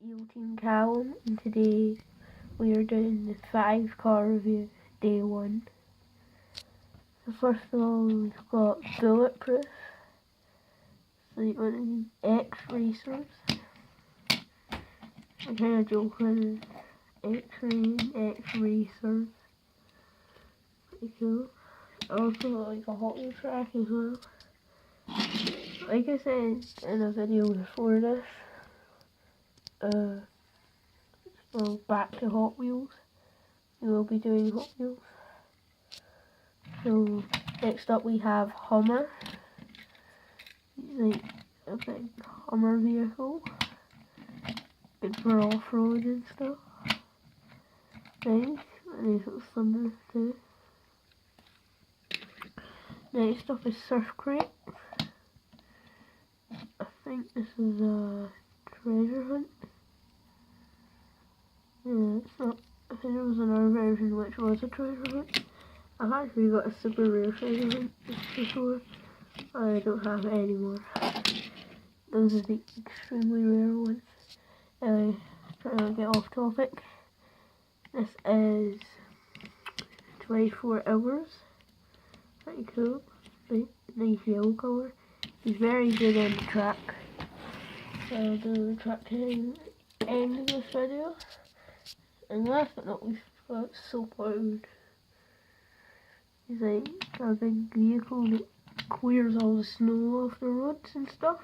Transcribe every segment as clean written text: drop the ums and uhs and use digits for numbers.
eelteam Callum, and today we are doing the 5-car review, day 1. So first of all, we've got Bulletproof, so you want X Racers. I'm kind of joking, X-Ray, X Racers, pretty cool. Also like a Hot Wheels track as well. Like I said in a video before this, well, back to Hot Wheels. We will be doing Hot Wheels. So next up we have Hummer. Like a big Hummer vehicle. Good for off-road and stuff. Nice. And he's got thunder too. Next up is Surf Crate. I think this is a treasure hunt. Yeah, it's not. I think it was another version which was a treasure hunt. I've actually got a super rare treasure hunt before. I don't have it anymore. Those are the extremely rare ones. Trying to get off topic. This is 24 hours. Pretty cool. Nice yellow colour. He's very good on the track. So I'll do the track to the end of this video. And last but not least, we've got So Loud. He's like a big vehicle that clears all the snow off the roads and stuff.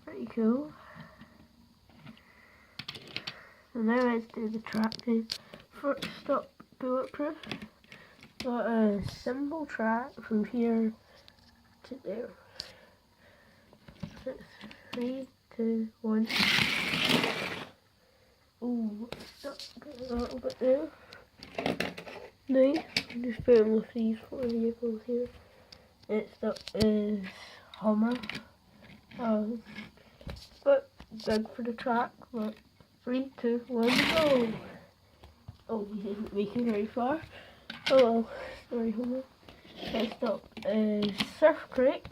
Pretty cool. So now let's do the track then. First up, Bulletproof. Got a simple track from here to there. So it's 3, 2, 1. Ooh, stuck a little bit there. Nice. I'm just putting with these 4 vehicles here. Next up is Hummer. But big for the track. But 3, 2, 1, go! Oh, we didn't make it very far. Oh well, sorry Hummer. Next up is Surf Crate.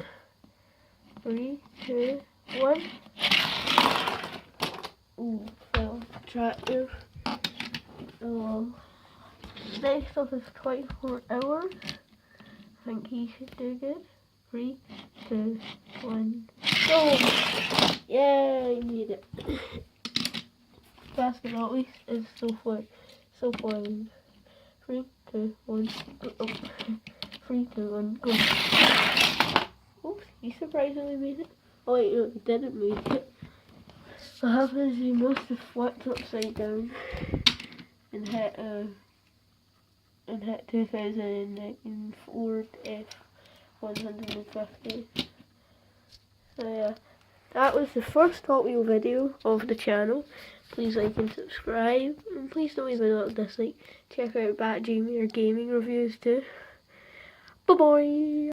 3, 2, 1. Ooh, fell off the track there. Oh well. Next up is 24 hours. I think he should do good. 3, 2, 1, go! Yeah, I made it. Last but not least is So Loud. 3, 2, 1, go. Oh. 3, 2, 1, go. Oops, he surprisingly made it. Oh wait, no, he didn't make it. What happens is he must have flipped upside down and hit 2009 Ford F-150. So yeah, that was the first Hot Wheel video of the channel. Please like and subscribe, and please don't leave a little dislike. Check out Bat Jamie or gaming reviews too. Bye bye!